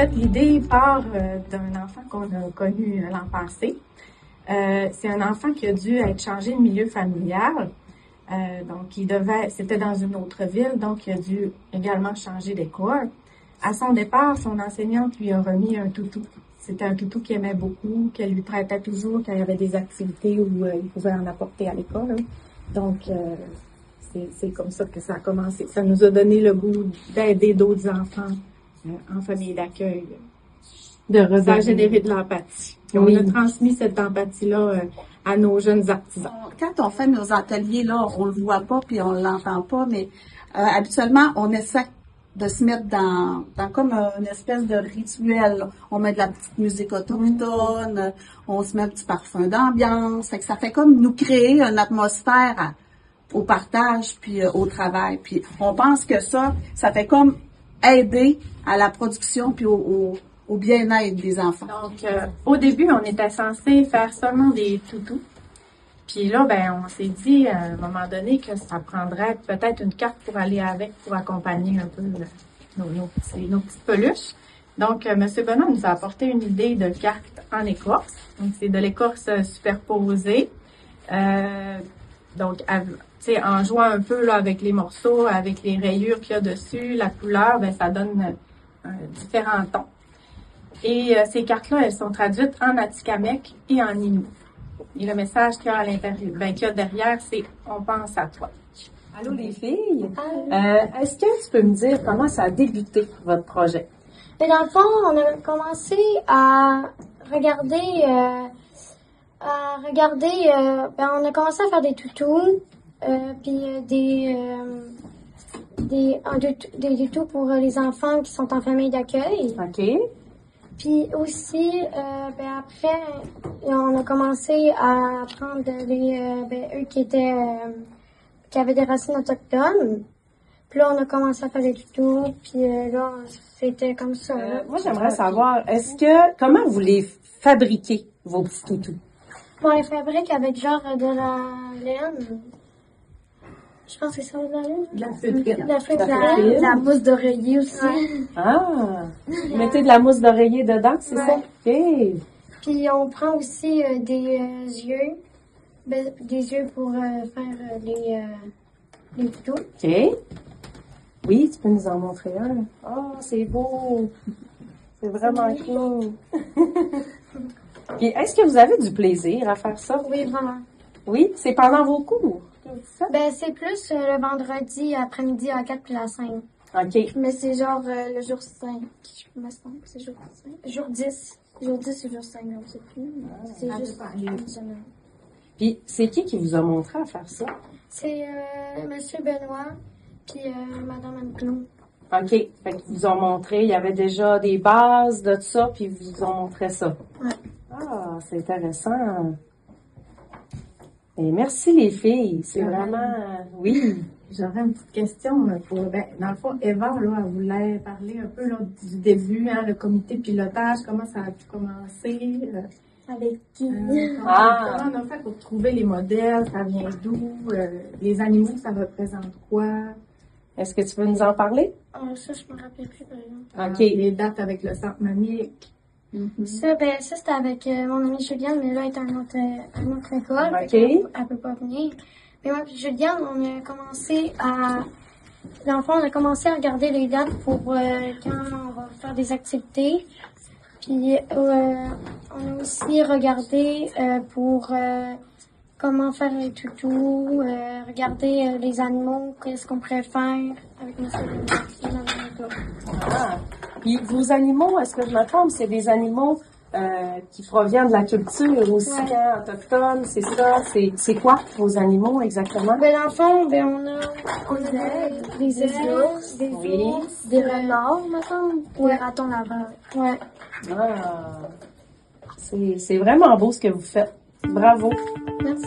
fait, l'idée part d'un enfant qu'on a connu l'an passé. C'est un enfant qui a dû être changé de milieu familial. Donc, c'était dans une autre ville, donc il a dû également changer d'école. À son départ, son enseignante lui a remis un toutou. C'était un toutou qu'il aimait beaucoup, qu'elle lui prêtait toujours quand il y avait des activités où il pouvait en apporter à l'école. Donc, c'est comme ça que ça a commencé. Ça nous a donné le goût d'aider d'autres enfants en famille d'accueil. Ça a généré de l'empathie. Oui. On a transmis cette empathie-là à nos jeunes artisans. Quand on fait nos ateliers, là, on le voit pas puis on l'entend pas, mais habituellement, on essaie de se mettre dans comme une espèce de rituel. On met de la petite musique autochtone, on se met un petit parfum d'ambiance. Ça fait comme nous créer une atmosphère au partage puis au travail. Puis on pense que ça fait comme aider à la production puis au bien-être des enfants. Donc, au début, on était censé faire seulement des toutous. Puis là, on s'est dit à un moment donné que ça prendrait peut-être une carte pour aller avec, pour accompagner un peu nos petites peluches. Donc, M. Benoît nous a apporté une idée de carte en écorce. Donc, c'est de l'écorce superposée. Donc, en jouant un peu là avec les morceaux, avec les rayures qu'il y a dessus, la couleur, ça donne différents tons. Et ces cartes-là, elles sont traduites en Atikamekw et en Innu. Et le message qu'il y a à l'intérieur, qu'il y a derrière, c'est « On pense à toi ». Allô les filles, est-ce que tu peux me dire comment ça a débuté votre projet? Mais dans le fond, on a commencé à regarder, on a commencé à faire des toutous, puis des toutous pour les enfants qui sont en famille d'accueil. OK. Puis aussi, après, on a commencé à prendre eux qui avaient des racines autochtones. Puis là, on a commencé à faire des tutos. Puis là, c'était comme ça. Moi, j'aimerais savoir, comment vous les fabriquez, vos petits toutous? On les fabrique avec genre de la laine. Je pense que c'est de la laine. De la feutrine. De la feutrine. De la mousse d'oreiller aussi. Ouais. Ah! Vous mettez de la mousse d'oreiller dedans, c'est ça? OK. Puis on prend aussi des yeux pour faire les tutos. OK. Oui, tu peux nous en montrer un. Oh, c'est beau! C'est vraiment cool. Puis, est-ce que vous avez du plaisir à faire ça? Oui, vraiment. Oui? C'est pendant vos cours? C'est plus le vendredi après-midi à 4 puis la 5. OK. Mais c'est genre le jour 5. Je me semble que c'est jour 5. Jour 10. Jour 10 ou jour 5, on ne sait plus. C'est juste une semaine. Puis, c'est qui vous a montré à faire ça? C'est Monsieur Benoît puis Madame Anne-Claude. OK. Fait qu'ils vous ont montré, il y avait déjà des bases de ça, puis ils vous ont montré ça. Ouais. Ah, c'est intéressant. Et merci les filles. C'est vraiment... oui. J'aurais une petite question pour... dans le fond, Eva, là, elle voulait parler un peu là, du début, le comité de pilotage, comment ça a pu commencer. Avec qui? Comment on a fait pour trouver les modèles, ça vient d'où, les animaux, ça représente quoi? Est-ce que tu peux nous en parler? Ça, je me rappelle plus, par exemple. OK. Les dates avec le centre mamique. Ça, c'était avec mon amie Juliane, mais là, elle est à une autre école. OK. Elle peut pas venir. Mais moi et Juliane, on a commencé à... Dans le fond, on a commencé à regarder les dates pour quand on va faire des activités. Puis, on a aussi regardé pour comment faire les toutous, regarder les animaux, qu'est-ce qu'on pourrait faire avec monsieur Benoît. Ah. Puis vos animaux, est-ce que je me trompe, c'est des animaux qui proviennent de la culture aussi autochtone, c'est ça? C'est quoi vos animaux exactement? Dans le fond, on a des ours, des renards, mettons, des ratons laveurs. Ouais. Ah. C'est vraiment beau ce que vous faites. Bravo. Merci.